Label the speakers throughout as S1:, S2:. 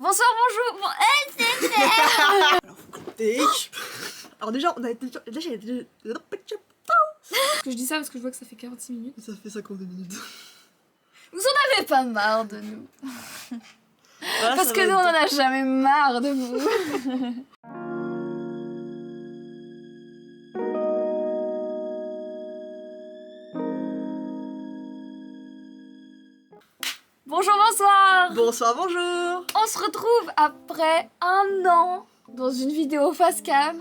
S1: Bonsoir, bonjour.
S2: Alors, faut compter. Alors déjà, on a été...
S1: Je dis ça parce que je vois que ça fait 46 minutes.
S2: Ça fait 52 minutes.
S1: Vous en avez pas marre de nous.
S2: Voilà,
S1: Parce que nous, on en a jamais marre de vous. Bonjour, bonsoir.
S2: Bonsoir, bonjour.
S1: On se retrouve après un an dans une vidéo face cam,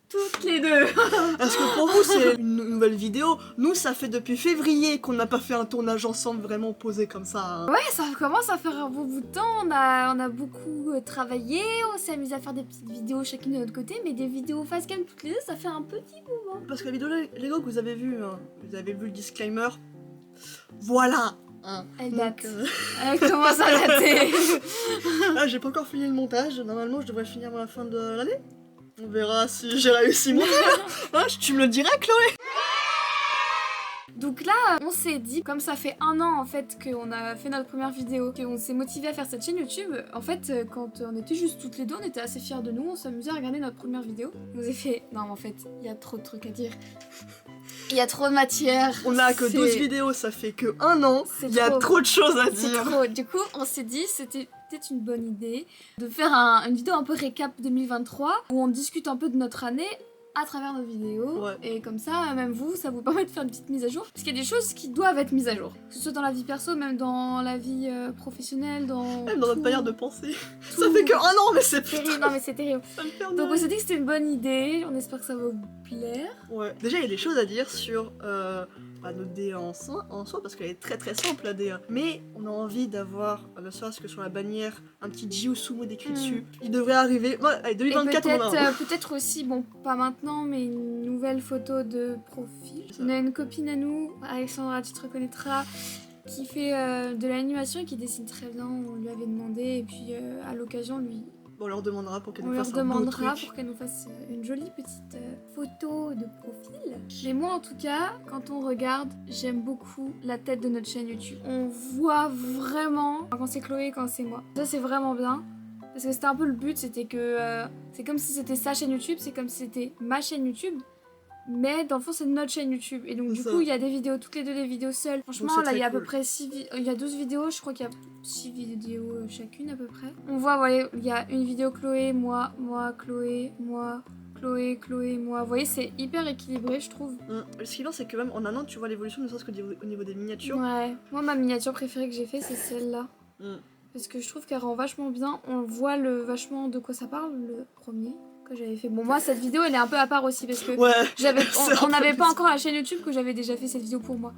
S1: toutes les deux.
S2: Est-ce que pour vous, c'est une nouvelle vidéo? Nous, ça fait depuis février qu'on n'a pas fait un tournage ensemble vraiment posé comme ça. Hein.
S1: Ouais, ça commence à faire un beau bout de temps. On a beaucoup travaillé, on s'est amusé à faire des petites vidéos chacune de notre côté, mais des vidéos face cam toutes les deux, ça fait un petit moment.
S2: Parce que la vidéo Lego que vous avez vu, hein, vous avez vu le disclaimer. Voilà. Hein.
S1: Elle
S2: Donc,
S1: date. Elle commence à dater.
S2: Là, j'ai pas encore fini le montage. Normalement, je devrais finir à la fin de l'année. On verra si j'ai réussi mon hein, tu me le diras, Chloé.
S1: Donc là, on s'est dit, comme ça fait un an en fait qu'on a fait notre première vidéo, qu'on s'est motivé à faire cette chaîne YouTube, en fait, quand on était juste toutes les deux, on était assez fiers de nous, on s'amusait à regarder notre première vidéo. On nous a fait, non mais en fait, il y a trop de trucs à dire. Il y a trop de matière.
S2: On a que 12 vidéos, ça fait que un an. Il y a trop de choses à dire.
S1: C'est trop. Du coup, on s'est dit, c'était peut-être une bonne idée de faire une vidéo un peu récap 2023 où on discute un peu de notre année à travers nos vidéos.
S2: Ouais.
S1: Et comme ça, même vous, ça vous permet de faire une petite mise à jour. Parce qu'il y a des choses qui doivent être mises à jour. Que ce soit dans la vie perso, même dans la vie professionnelle,
S2: même dans notre manière de penser. Ça fait que un an, mais c'est
S1: terrible. Non mais c'est terrible.
S2: Ça me fait
S1: Donc on s'est dit que c'était une bonne idée. On espère que ça va vous plaire.
S2: Ouais. Déjà, il y a des choses à dire sur notre DA en soi, parce qu'elle est très très simple la DA. Mais on a envie d'avoir, ne serait-ce que sur la bannière, un petit Jiusumo décrit dessus. Il devrait arriver. Ouais, allez, 2024, on a un.
S1: Peut-être aussi, bon, pas maintenant, mais une nouvelle photo de profil. On a une copine à nous, Alexandra, tu te reconnaîtras, qui fait de l'animation et qui dessine très bien. On lui avait demandé, et puis à l'occasion,
S2: Bon, on leur demandera pour qu'elle
S1: on
S2: nous
S1: leur
S2: fasse un beau
S1: demandera
S2: truc.
S1: pour qu'elle nous fasse une jolie petite photo de profil. Mais moi en tout cas, quand on regarde, j'aime beaucoup la tête de notre chaîne YouTube. On voit vraiment quand c'est Chloé et quand c'est moi. Ça c'est vraiment bien. Parce que c'était un peu le but, c'était que c'est comme si c'était sa chaîne YouTube, c'est comme si c'était ma chaîne YouTube. Mais dans le fond, c'est notre chaîne YouTube. Et donc, du coup, il y a des vidéos, toutes les deux des vidéos seules. Franchement, là, il y a à peu près 6 vidéos. Il y a 12 vidéos, je crois qu'il y a 6 vidéos chacune à peu près. On voit, voyez, il y a une vidéo Chloé, moi, Chloé, moi, Chloé, moi. Vous voyez, c'est hyper équilibré, je trouve.
S2: Ce qui est bien, c'est que même en un an, tu vois l'évolution, ne serait-ce qu'au niveau des miniatures.
S1: Ouais. Moi, ma miniature préférée que j'ai fait, c'est celle-là. Parce que je trouve qu'elle rend vachement bien. On voit vachement de quoi ça parle, le premier que j'avais fait. Bon, moi, cette vidéo, elle est un peu à part aussi parce que on n'avait pas encore la chaîne YouTube que j'avais déjà fait cette vidéo pour moi.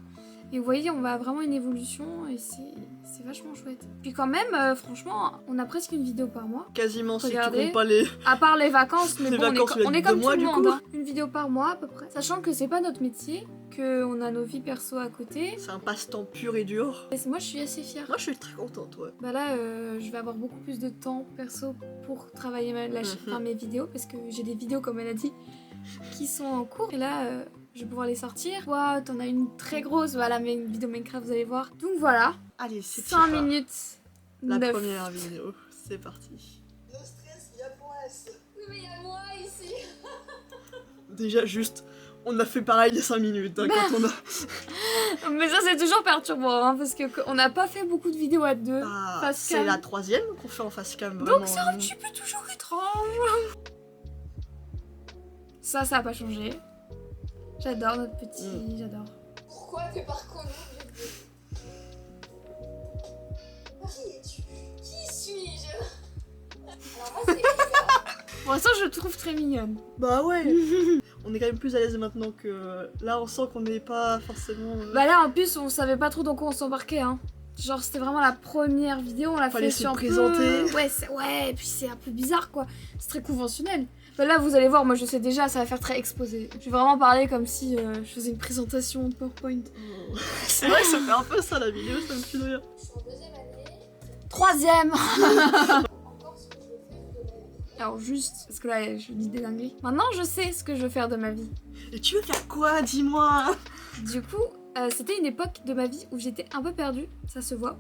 S1: Et vous voyez, on va vraiment une évolution et c'est vachement chouette. Puis quand même, franchement, on a presque une vidéo par mois.
S2: Quasiment, si tu
S1: Regardez.
S2: comptes pas les...
S1: À part les vacances, mais
S2: Les
S1: bon,
S2: vacances,
S1: on est comme tout
S2: mois,
S1: le
S2: du
S1: monde.
S2: coup.
S1: Hein. Une vidéo par mois à peu près. Sachant que c'est pas notre métier, qu'on a nos vies perso à côté.
S2: C'est un passe-temps pur et dur.
S1: Et moi, je suis assez fière.
S2: Moi, je suis très contente, ouais.
S1: Bah là, je vais avoir beaucoup plus de temps perso pour travailler mes vidéos parce que j'ai des vidéos, comme elle a dit, qui sont en cours. Et là, je vais pouvoir les sortir. Waouh, t'en as une très grosse. Voilà, mais une vidéo Minecraft, vous allez voir. Donc voilà.
S2: Allez, c'est
S1: 5 minutes.
S2: La
S1: 9.
S2: première vidéo. C'est parti.
S3: No stress, il y a point S.
S1: Oui, mais il y a moi ici.
S2: Déjà, juste, on a fait pareil il y a 5 minutes. Hein, quand on a...
S1: Mais ça, c'est toujours perturbant hein, parce qu'on n'a pas fait beaucoup de vidéos à deux. Face cam.
S2: C'est la 3e qu'on fait en face cam.
S1: Donc c'est un petit peu toujours étrange. Ça a pas changé. J'adore notre petit, j'adore.
S3: Pourquoi t'es pas reconnu? Marie, es-tu? Qui suis-je? Alors moi, c'est Eva.
S1: Pour l'instant, je le trouve très mignonne.
S2: Bah ouais. On est quand même plus à l'aise maintenant que... Là, on sent qu'on n'est pas forcément...
S1: Bah là, en plus, on savait pas trop dans quoi on s'embarquait, hein. Genre, c'était vraiment la première vidéo, on l'a fait sur
S2: présenter.
S1: Ouais, et puis c'est un peu bizarre, quoi. C'est très conventionnel. Bah là, vous allez voir, moi je sais déjà, ça va faire très exposé. Je vais vraiment parler comme si je faisais une présentation de PowerPoint.
S2: C'est vrai que ça fait un peu ça, la vidéo, ça me fait rire.
S3: Je suis en 2e année.
S1: 3e.
S3: Encore ce que je veux faire de ma vie.
S1: Alors juste, parce que là, je dis des dingueries. Maintenant, je sais ce que je veux faire de ma vie.
S2: Et tu veux faire quoi? Dis-moi.
S1: Du coup, c'était une époque de ma vie où j'étais un peu perdue, ça se voit.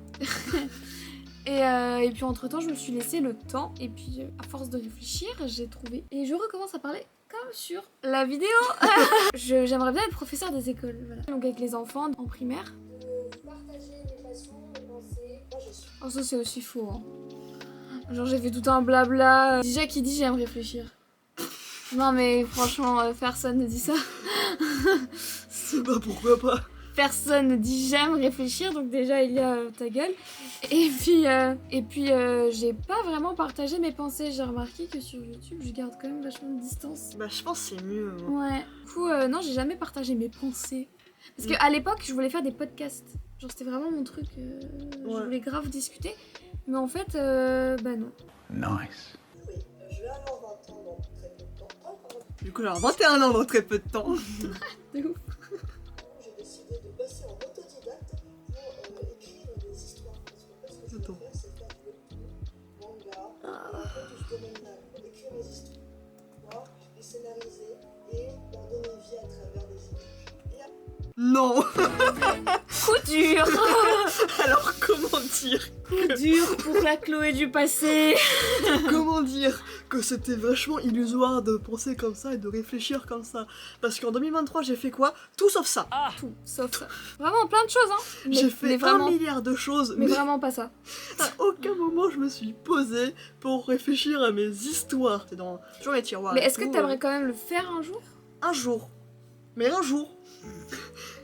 S1: Et puis entre-temps, je me suis laissé le temps. Et puis, à force de réfléchir, j'ai trouvé. Et je recommence à parler comme sur la vidéo. J'aimerais bien être professeur des écoles. Voilà. Donc avec les enfants en primaire.
S3: De partager mes passions, mes pensées. Moi, je suis.
S1: Oh, ça, c'est aussi faux. Hein. Genre, j'ai fait tout un blabla. Déjà, qui dit j'aime réfléchir? Non, mais franchement, personne ne dit ça.
S2: Bah pourquoi pas.
S1: Personne ne dit j'aime réfléchir, donc déjà il y a ta gueule. Et puis j'ai pas vraiment partagé mes pensées. J'ai remarqué que sur YouTube, je garde quand même vachement de distance.
S2: Bah je pense que c'est mieux. Hein.
S1: Ouais. Du coup, non, j'ai jamais partagé mes pensées. Parce qu'à l'époque, je voulais faire des podcasts. Genre, c'était vraiment mon truc. Je voulais grave discuter. Mais en fait, bah non.
S4: Nice.
S3: Oui, je vais avoir 20 ans dans très peu de temps. Ah, pardon.
S2: Du coup, alors 21 ans dans très peu de temps.
S1: De ouf.
S3: J'ai décidé de passer en autodidacte pour écrire des histoires. Parce qu'en fait, ce que je veux faire, c'est faire du webtoon, manga, un peu tout ce domaine-là. Écrire mes histoires, les scénariser et leur donner vie à travers des images. Et après,
S2: Non.
S1: Coup dur.
S2: Alors comment dire
S1: Coup dur pour la Chloé du passé.
S2: Comment dire que c'était vachement illusoire de penser comme ça et de réfléchir comme ça. Parce qu'en 2023, j'ai fait quoi? Tout sauf ça.
S1: Tout, sauf ça. Vraiment plein de choses, hein.
S2: J'ai fait
S1: mais vraiment,
S2: 1 milliard de choses,
S1: mais
S2: mais
S1: vraiment pas ça.
S2: à aucun moment je me suis posée pour réfléchir à mes histoires. C'est dans toujours les tiroirs.
S1: Mais
S2: et
S1: est-ce que
S2: tout,
S1: t'aimerais quand même le faire un jour?
S2: Un jour. Mais un jour.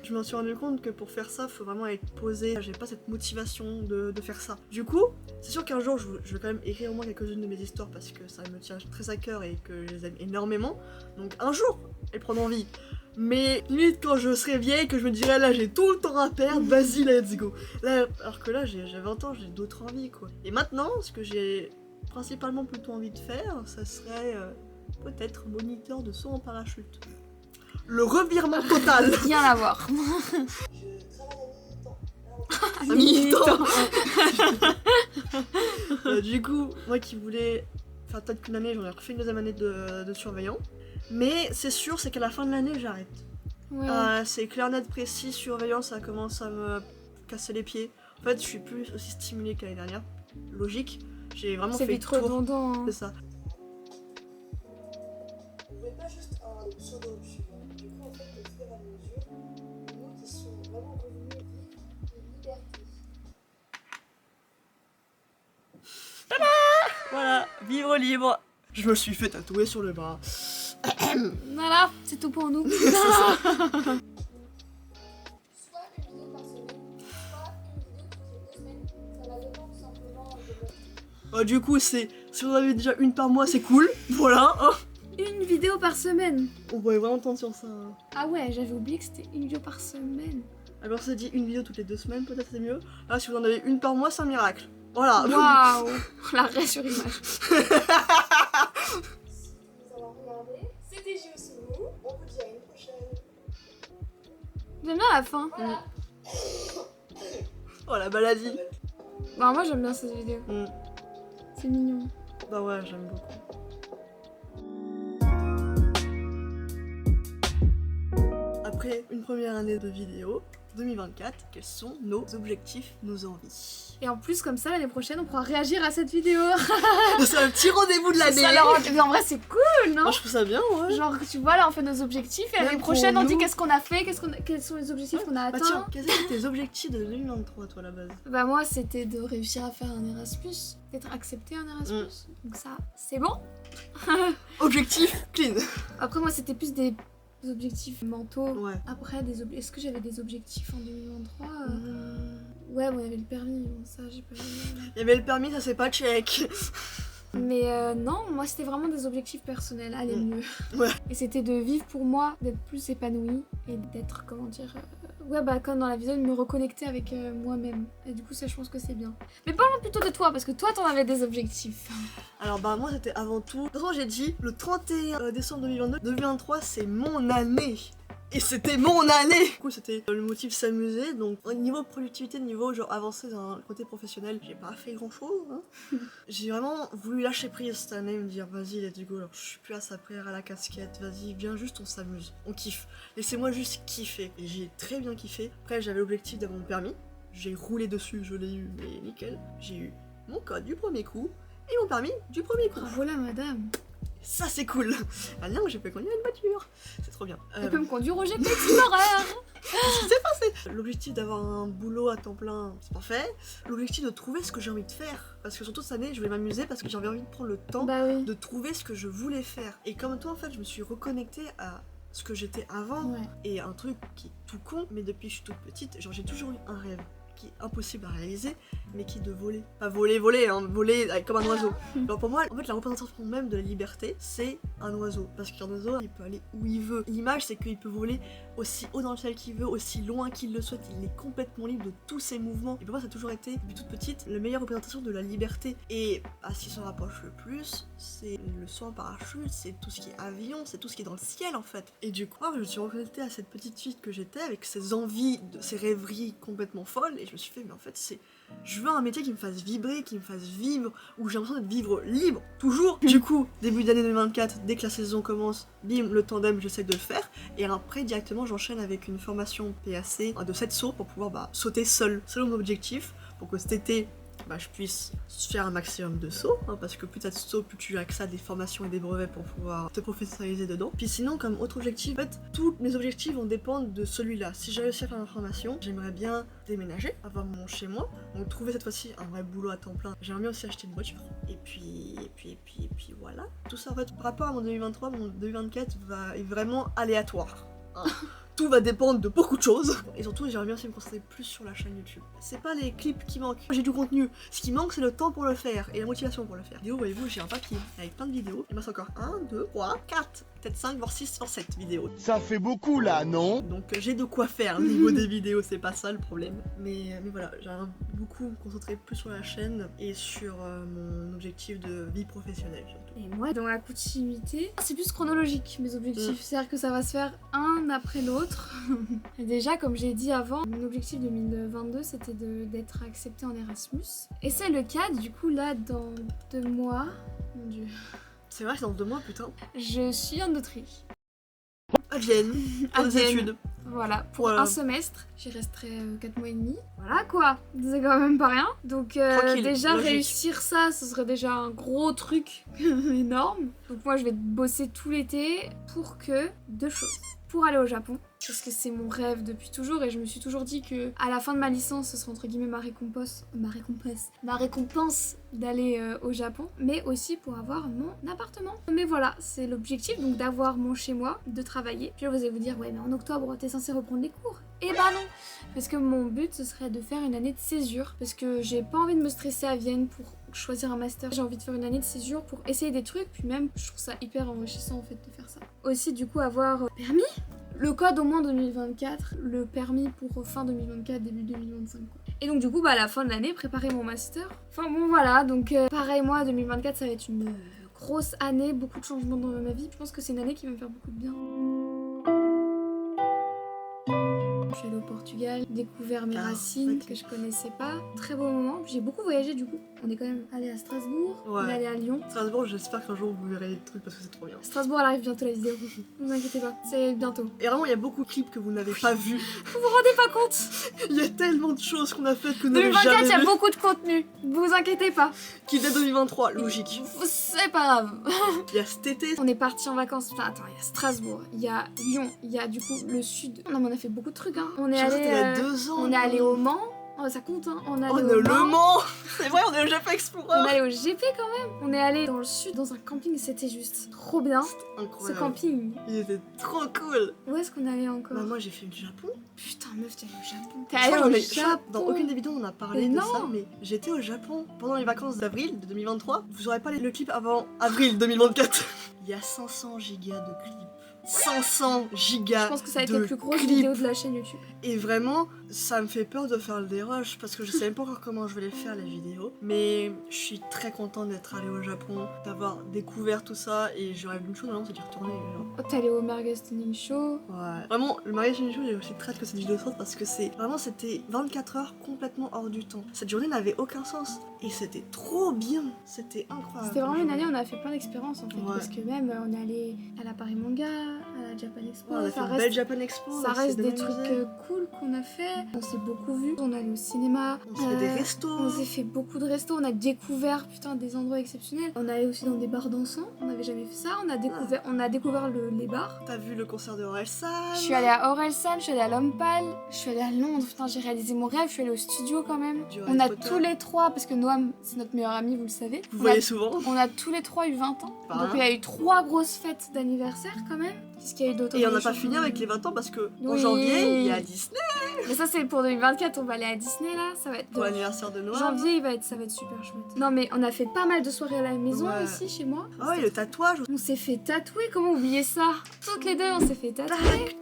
S2: Je me suis rendu compte que pour faire ça, faut vraiment être posé. J'ai pas cette motivation de faire ça. Du coup, c'est sûr qu'un jour, je vais quand même écrire au moins quelques-unes de mes histoires parce que ça me tient très à cœur et que je les aime énormément. Donc un jour, elles prennent envie. Mais limite quand je serai vieille, que je me dirai là j'ai tout le temps à perdre, vas-y let's go. Là, alors que là j'ai 20 ans, j'ai d'autres envies quoi. Et maintenant, ce que j'ai principalement plutôt envie de faire, ça serait peut-être moniteur de saut en parachute. Le revirement total.
S1: Rien à voir.
S3: je travaille à
S2: Mi-temps. Du coup, moi qui voulais faire peut-être qu'une année, j'en ai refait une deuxième année de surveillant. Mais c'est sûr, c'est qu'à la fin de l'année, j'arrête.
S1: Ouais.
S2: C'est clair, net, précis, surveillant, ça commence à me casser les pieds. En fait, je suis plus aussi stimulée qu'année dernière. Logique. J'ai vraiment
S1: C'est
S2: fait
S1: vite
S2: le tour.
S1: redondant. Hein.
S2: C'est ça.
S3: Vous voulez pas juste un pseudo, tu vois. Du coup, en fait, au fur et à mesure, nous qui sont vraiment revenus vivre une liberté.
S2: Voilà, vivre libre. Je me suis fait tatouer sur le bras.
S1: Voilà, c'est tout pour nous.
S3: Soit une vidéo par semaine, soit une vidéo toutes les 2 semaines. Ça va dépendre tout simplement de votre.
S2: Du coup, si on avait déjà une par mois, c'est cool. Voilà.
S1: Une vidéo par semaine.
S2: On pourrait vraiment tenter sur ça. Hein.
S1: Ah ouais, j'avais oublié que c'était une vidéo par semaine.
S2: Alors, ça dit une vidéo toutes les 2 semaines, peut-être c'est mieux. Là, si vous en avez une par mois, c'est un miracle. Voilà.
S1: Waouh. L'arrêt sur image.
S3: Si nous avons regardé, c'était Jiusumu. On vous dit à une prochaine.
S1: J'aime bien la fin.
S3: Voilà.
S2: Oh la maladie.
S1: Bah, moi j'aime bien cette vidéo.
S2: Mm.
S1: C'est mignon.
S2: Bah ouais, j'aime beaucoup. Après une première année de vidéo, 2024, quels sont nos objectifs, nos envies?
S1: Et en plus, comme ça, l'année prochaine, on pourra réagir à cette vidéo.
S2: C'est un petit rendez-vous de l'année.
S1: Ça leur- Mais en vrai, c'est cool, non?
S2: Moi, je trouve ça bien, ouais.
S1: Genre, tu vois, là, on fait nos objectifs et l'année
S2: Même
S1: prochaine,
S2: pour
S1: on dit
S2: nous.
S1: qu'est-ce qu'on a fait, quels sont les objectifs qu'on a
S2: Bah
S1: atteints.
S2: tiens, quels étaient tes objectifs de 2023, toi, à la base?
S1: Bah, moi, c'était de réussir à faire un Erasmus, d'être accepté un Erasmus. Donc, ça, c'est bon.
S2: Objectif clean.
S1: Après, moi, c'était plus des objectifs mentaux.
S2: Ouais.
S1: Après, est-ce que j'avais des objectifs en 2023 Ouais, bon, il y avait le permis, bon, ça, j'ai pas.
S2: Il y avait le permis, ça c'est pas check.
S1: Mais non, moi c'était vraiment des objectifs personnels, aller mieux.
S2: Ouais.
S1: Et c'était de vivre pour moi, d'être plus épanouie et d'être, comment dire, ouais, bah comme dans la vidéo, de me reconnecter avec moi-même. Et du coup, ça, je pense que c'est bien. Mais parlons plutôt de toi, parce que toi, t'en avais des objectifs.
S2: Alors bah moi c'était avant tout. De toute façon j'ai dit le 31 décembre 2022, 2023 c'est mon année. Et c'était mon année. Du coup c'était le motif s'amuser. Donc au niveau productivité, niveau genre avancer dans le côté professionnel, j'ai pas fait grand chose. Hein. J'ai vraiment voulu lâcher prise cette année, me dire vas-y let's go. Alors je suis plus à sa prière à la casquette. Vas-y viens juste on s'amuse, on kiffe. Laissez-moi juste kiffer. Et j'ai très bien kiffé. Après j'avais l'objectif d'avoir mon permis. J'ai roulé dessus, je l'ai eu, mais nickel. J'ai eu mon code du premier coup et mon permis du premier coup.
S1: Bravo la madame.
S2: Ça c'est cool. Maintenant je peux conduire une voiture. C'est trop bien.
S1: Elle peut me conduire au GP Explorer.
S2: Qu'est-ce qui s'est passé? L'objectif d'avoir un boulot à temps plein, c'est parfait. L'objectif de trouver ce que j'ai envie de faire. Parce que surtout cette année, je voulais m'amuser parce que j'avais envie de prendre le temps
S1: Bah oui.
S2: de trouver ce que je voulais faire. Et comme toi, en fait, je me suis reconnectée à ce que j'étais avant.
S1: Ouais.
S2: Et un truc qui est tout con, mais depuis que je suis toute petite, genre j'ai toujours eu un rêve qui est impossible à réaliser, mais qui est de voler. Pas voler, hein, voler comme un oiseau. Alors pour moi, en fait, la représentation même de la liberté, c'est un oiseau. Parce qu'un oiseau, il peut aller où il veut. L'image, c'est qu'il peut voler aussi haut dans le ciel qu'il veut, aussi loin qu'il le souhaite. Il est complètement libre de tous ses mouvements. Et pour moi, ça a toujours été, depuis toute petite, la meilleure représentation de la liberté. Et ce qui s'en rapproche le plus, c'est le saut en parachute, c'est tout ce qui est avion, c'est tout ce qui est dans le ciel en fait. Et du coup, je me suis reconnectée à cette petite fille que j'étais, avec ses envies, ces rêveries complètement folles. Et je me suis fait, mais en fait, je veux un métier qui me fasse vibrer, qui me fasse vivre, où j'ai l'impression d'être vivre libre, toujours. Du coup, début d'année 2024, dès que la saison commence, bim, le tandem, j'essaie de le faire. Et après, directement, j'enchaîne avec une formation PAC de 7 sauts pour pouvoir sauter seul. C'est mon objectif, pour que cet été, je puisse faire un maximum de sauts, hein, parce que plus t'as de sauts, plus tu as accès à des formations et des brevets pour pouvoir te professionnaliser dedans. Puis sinon, comme autre objectif, en fait, tous mes objectifs vont dépendre de celui-là. Si j'ai réussi à faire ma formation, j'aimerais bien déménager, avoir mon chez moi, donc trouver cette fois-ci un vrai boulot à temps plein. J'aimerais bien aussi acheter une voiture. Et puis voilà. Tout ça, en fait, par rapport à mon 2023, mon 2024 est vraiment aléatoire. Hein. Tout va dépendre de beaucoup de choses. Et surtout, j'aimerais bien aussi me concentrer plus sur la chaîne YouTube. C'est pas les clips qui manquent. J'ai du contenu. Ce qui manque, c'est le temps pour le faire et la motivation pour le faire. Vidéo, voyez-vous, j'ai un papier avec plein de vidéos. Il me reste encore 1, 2, 3, 4, peut-être 5, voire 6, voire 7 vidéos.
S4: Ça fait beaucoup là, non?
S2: Donc j'ai de quoi faire au niveau des vidéos, c'est pas ça le problème. Mais voilà, j'aimerais beaucoup me concentrer plus sur la chaîne et sur mon objectif de vie professionnelle surtout.
S1: Et moi, dans la continuité, c'est plus chronologique mes objectifs. C'est-à-dire que ça va se faire un après l'autre. Et déjà, comme j'ai dit avant, mon objectif 2022, c'était d'être acceptée en Erasmus. Et c'est le cas, du coup, là, dans 2 mois. Mon Dieu.
S2: C'est vrai, c'est dans 2 mois, putain.
S1: Je suis en Autriche.
S2: À Vienne, pour des études.
S1: Voilà, pour un semestre, j'y resterai 4 mois et demi. Voilà quoi, c'est quand même pas rien. Donc déjà
S2: logique.
S1: réussir ça, ce serait déjà un gros truc énorme. Donc moi je vais bosser tout l'été pour que 2 choses. Pour aller au Japon, parce que c'est mon rêve depuis toujours et je me suis toujours dit que à la fin de ma licence, ce serait entre guillemets ma récompense d'aller au Japon, mais aussi pour avoir mon appartement. Mais voilà, c'est l'objectif, donc d'avoir mon chez moi, de travailler. Puis vous allez vous dire, ouais mais en octobre, t'es censé reprendre les cours. Eh ben non, parce que mon but, ce serait de faire une année de césure, parce que j'ai pas envie de me stresser à Vienne pour choisir un master. J'ai envie de faire une année de césure pour essayer des trucs, puis même, je trouve ça hyper enrichissant en fait de faire ça. Aussi du coup avoir permis, le code au moins 2024, le permis pour fin 2024, début 2025 quoi. Et donc du coup à la fin de l'année, préparer mon master. Enfin bon voilà, donc pareil moi 2024 ça va être une grosse année, beaucoup de changements dans ma vie. Je pense que c'est une année qui va me faire beaucoup de bien. Je suis allée au Portugal, découvert mes racines que je connaissais pas. Très beau moment. J'ai beaucoup voyagé du coup. On est quand même allé à Strasbourg, on est allé à Lyon.
S2: Strasbourg, j'espère qu'un jour vous verrez les trucs parce que c'est trop bien.
S1: Strasbourg, elle arrive bientôt la vidéo. Ne vous inquiétez pas, c'est bientôt.
S2: Et vraiment, il y a beaucoup de clips que vous n'avez pas vus.
S1: Vous vous rendez pas compte?
S2: Il y a tellement de choses qu'on a faites que vous n'avez
S1: 2024,
S2: jamais
S1: il y a
S2: vues.
S1: beaucoup de contenu. Vous inquiétez pas.
S2: Qui date 2023, logique.
S1: C'est pas grave.
S2: Il y a cet été.
S1: On est parti en vacances. Enfin, attends, il y a Strasbourg, il y a Lyon, il y a du coup le sud. Non, mais on a fait beaucoup de trucs. Hein. On est allé.
S2: Il y a 2 ans.
S1: On est allé au Mans. Oh, ça compte, hein. On est allé
S2: au
S1: au
S2: Le Mans. C'est vrai, on est au GP Explorer.
S1: On est allé au GP quand même. On est allé dans le sud, dans un camping. C'était juste trop bien.
S2: Incroyable.
S1: Ce camping.
S2: Il était trop cool.
S1: Où est-ce qu'on est allé encore?
S2: Bah, moi, j'ai fait le Japon.
S1: Putain, meuf, t'es allée au Japon.
S2: Je crois dans aucune des vidéos on a parlé
S1: Mais
S2: de
S1: non.
S2: ça, mais j'étais au Japon pendant les vacances d'avril de 2023. Vous aurez pas le clip avant avril 2024. Il y a 500 gigas de clips. 500 gigas.
S1: Je pense que ça a été
S2: de
S1: la plus grosse
S2: clips.
S1: vidéo de la chaîne YouTube.
S2: Et vraiment, ça me fait peur de faire le dérush parce que je sais même pas encore comment je vais les faire les vidéos. Mais je suis très contente d'être allée au Japon, d'avoir découvert tout ça et je rêve d'une chose maintenant, c'est d'y retourner. Genre.
S1: T'es allé au Marga Stunning Show.
S2: Ouais. Vraiment, le mariage d'une chose, j'ai aussi très hâte que cette vidéo sorte parce que c'était 24 heures complètement hors du temps. Cette journée n'avait aucun sens et c'était trop bien. C'était incroyable.
S1: C'était vraiment une année où on a fait plein d'expériences en fait.
S2: Ouais.
S1: Parce que même on est allé à la Paris Manga, à à la Japan Expo.
S2: Ouais, on a fait une belle Japan Expo.
S1: Ça
S2: on
S1: reste
S2: s'est
S1: des
S2: bien
S1: trucs
S2: amusé.
S1: cool qu'on a fait. On s'est beaucoup vu. On est allé au cinéma.
S2: On s'est fait des restos.
S1: On s'est fait beaucoup de restos. On a découvert des endroits exceptionnels. On est allé aussi dans des bars dansants. On n'avait jamais fait ça. On a découvert les bars.
S2: T'as vu le concert de Orelsan?
S1: Je suis allée à Orelsan, je suis allée à Lompal, je suis allée à Londres. Putain, j'ai réalisé mon rêve. Je suis allée au studio quand même.
S2: Du
S1: On
S2: Harry
S1: a
S2: Potter.
S1: tous les trois, parce que Noam, c'est notre meilleur ami, vous le savez.
S2: Vous
S1: On
S2: voyez
S1: a-
S2: souvent.
S1: On a tous les trois eu 20 ans.
S2: Pas
S1: Donc
S2: mal.
S1: il y a eu 3 grosses fêtes d'anniversaire quand même. Qu'est-ce qu'il y a eu d'autre?
S2: Et on n'a pas fini avec les 20 ans parce que en
S1: Oui.
S2: janvier, il y a Disney
S1: Mais ça c'est pour 2024, on va aller à Disney là. Ça va être
S2: pour l'anniversaire de Noël.
S1: janvier, ça va être super chouette. Non mais on a fait pas mal de soirées à la maison
S2: Ouais.
S1: ici chez moi.
S2: Ah ouais, le tatouage.
S1: On s'est fait tatouer, comment oublier ça? Toutes les deux on s'est fait tatouer.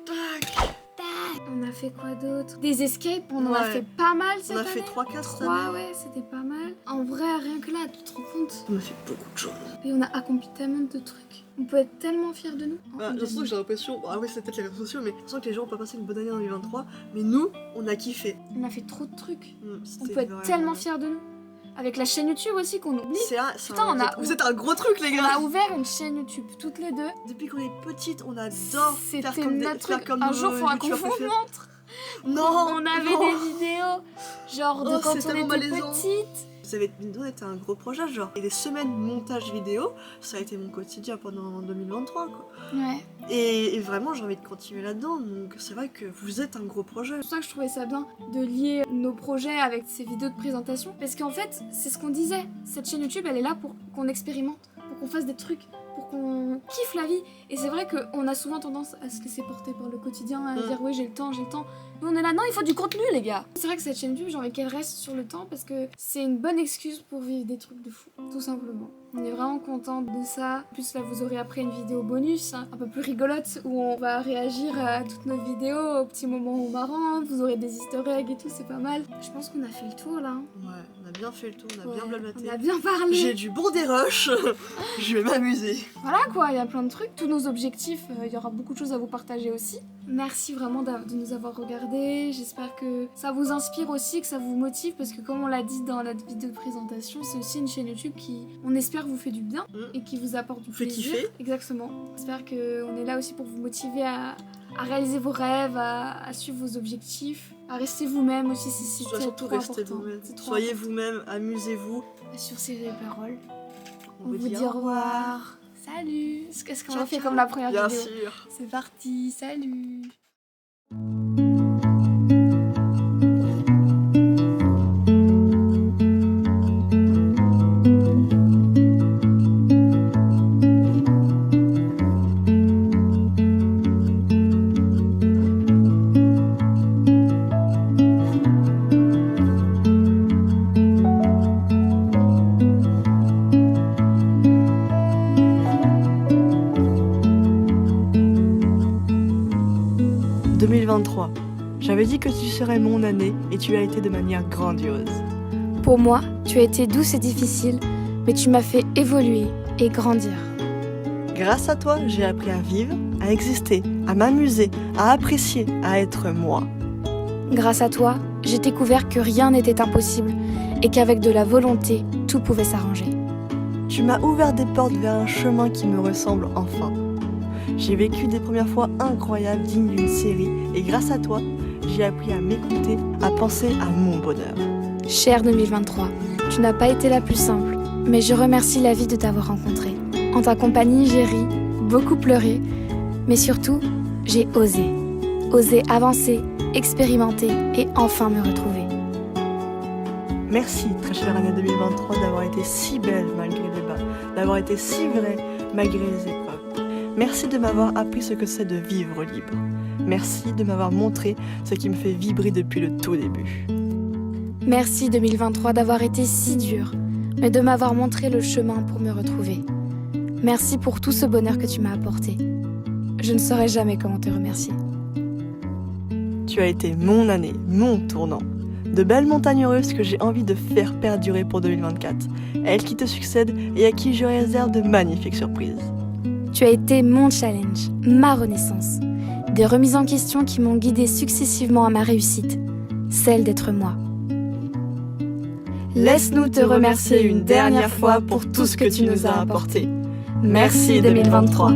S2: Tac, tac.
S1: On a fait quoi d'autre? Des escapes, on en a
S2: Ouais.
S1: fait pas mal cette
S2: On a
S1: année.
S2: fait 3-4 cette
S1: 3,
S2: année.
S1: ouais, c'était pas mal. En vrai, rien que là, tu te rends compte?
S2: On a fait beaucoup de choses.
S1: Et on a accompli tellement de trucs. On peut être tellement fiers de nous.
S2: Bah, je sens que j'ai l'impression, ah oui c'est peut-être les réseaux sociaux, mais je sens que les gens ont pas passé une bonne année en 2023, mais nous, on a kiffé.
S1: On a fait trop de trucs. On
S2: C'était
S1: peut être
S2: vraiment-
S1: tellement fiers de nous. Avec la chaîne YouTube aussi qu'on oublie. Putain,
S2: vous êtes un gros truc les
S1: On
S2: gars.
S1: a ouvert une chaîne YouTube toutes les deux.
S2: Depuis qu'on est petite, on adore
S1: C'était
S2: faire comme
S1: notre
S2: des, faire
S1: truc.
S2: comme
S1: Un
S2: nos
S1: jour, faudra qu'on
S2: youtubeurs
S1: vous
S2: préférés.
S1: montre.
S2: Non,
S1: On avait
S2: non.
S1: des vidéos, genre de
S2: Oh,
S1: quand
S2: c'est
S1: on
S2: tellement
S1: était
S2: malaisant.
S1: petite.
S2: Vous savez, nous était un gros projet, genre. Et les semaines de montage vidéo, ça a été mon quotidien pendant 2023, quoi.
S1: Ouais.
S2: Et vraiment, j'ai envie de continuer là-dedans. Donc, c'est vrai que vous êtes un gros projet.
S1: C'est pour ça que je trouvais ça bien de lier nos projets avec ces vidéos de présentation. Parce qu'en fait, c'est ce qu'on disait. Cette chaîne YouTube, elle est là pour qu'on expérimente, pour qu'on fasse des trucs, pour qu'on kiffe la vie. Et c'est vrai qu'on a souvent tendance à se laisser porter par le quotidien, à dire oui, j'ai le temps, j'ai le temps. Nous, on est là, non, il faut du contenu, les gars. C'est vrai que cette chaîne YouTube, j'ai envie qu'elle reste sur le temps parce que c'est une bonne excuse pour vivre des trucs de fou, tout simplement. On est vraiment contente de ça. En plus, là, vous aurez après une vidéo bonus, un peu plus rigolote, où on va réagir à toutes nos vidéos, aux petits moments marrants. Vous aurez des easter eggs et tout, c'est pas mal. Je pense qu'on a fait le tour, là. hein.
S2: Ouais, on a bien fait le tour, on a
S1: Ouais,
S2: bien blablaté.
S1: on a bien parlé.
S2: J'ai du bon des rushs. Je vais m'amuser.
S1: Voilà quoi, il y a plein de trucs, tous nos objectifs, il y aura beaucoup de choses à vous partager aussi. Merci vraiment de nous avoir regardés, j'espère que ça vous inspire aussi, que ça vous motive, parce que comme on l'a dit dans notre vidéo de présentation, c'est aussi une chaîne YouTube qui, on espère, vous fait du bien et qui vous apporte du
S2: Fait
S1: plaisir.
S2: kiffer.
S1: Exactement. J'espère qu'on est là aussi pour vous motiver à réaliser vos rêves, à suivre vos objectifs, à rester vous-même aussi, c'est
S2: Surtout
S1: trop
S2: restez
S1: important.
S2: vous-même.
S1: C'est trop
S2: Soyez
S1: important.
S2: vous-même, amusez-vous.
S1: Sur ces belles paroles,
S2: On
S1: on
S2: vous
S1: vous dit au revoir. Salut. Est-ce qu'on
S2: Ciao,
S1: a fait
S2: ciao.
S1: comme la première
S2: Bien
S1: vidéo?
S2: sûr.
S1: C'est parti, salut.
S2: « 2023. J'avais dit que tu serais mon année et tu as été de manière grandiose.
S1: Pour moi, tu as été douce et difficile, mais tu m'as fait évoluer et grandir.
S2: Grâce à toi, j'ai appris à vivre, à exister, à m'amuser, à apprécier, à être moi.
S1: Grâce à toi, j'ai découvert que rien n'était impossible et qu'avec de la volonté, tout pouvait s'arranger.
S2: Tu m'as ouvert des portes vers un chemin qui me ressemble enfin. J'ai vécu des premières fois incroyables dignes d'une série et grâce à toi, j'ai appris à m'écouter, à penser à mon bonheur.
S1: Cher 2023, tu n'as pas été la plus simple, mais je remercie la vie de t'avoir rencontré. En ta compagnie, j'ai ri, beaucoup pleuré, mais surtout, j'ai osé. Osé avancer, expérimenter et enfin me retrouver.
S2: Merci, très chère année 2023, d'avoir été si belle malgré les bas, d'avoir été si vraie malgré les épreuves. Merci de m'avoir appris ce que c'est de vivre libre. Merci de m'avoir montré ce qui me fait vibrer depuis le tout début.
S1: Merci 2023 d'avoir été si dur, mais de m'avoir montré le chemin pour me retrouver. Merci pour tout ce bonheur que tu m'as apporté. Je ne saurais jamais comment te remercier.
S2: Tu as été mon année, mon tournant. De belles montagnes russes que j'ai envie de faire perdurer pour 2024. Elles qui te succèdent et à qui je réserve de magnifiques surprises.
S1: Tu as été mon challenge, ma renaissance. Des remises en question qui m'ont guidée successivement à ma réussite, celle d'être moi.
S2: Laisse-nous te remercier une dernière fois pour tout ce que tu nous as apporté. Merci 2023.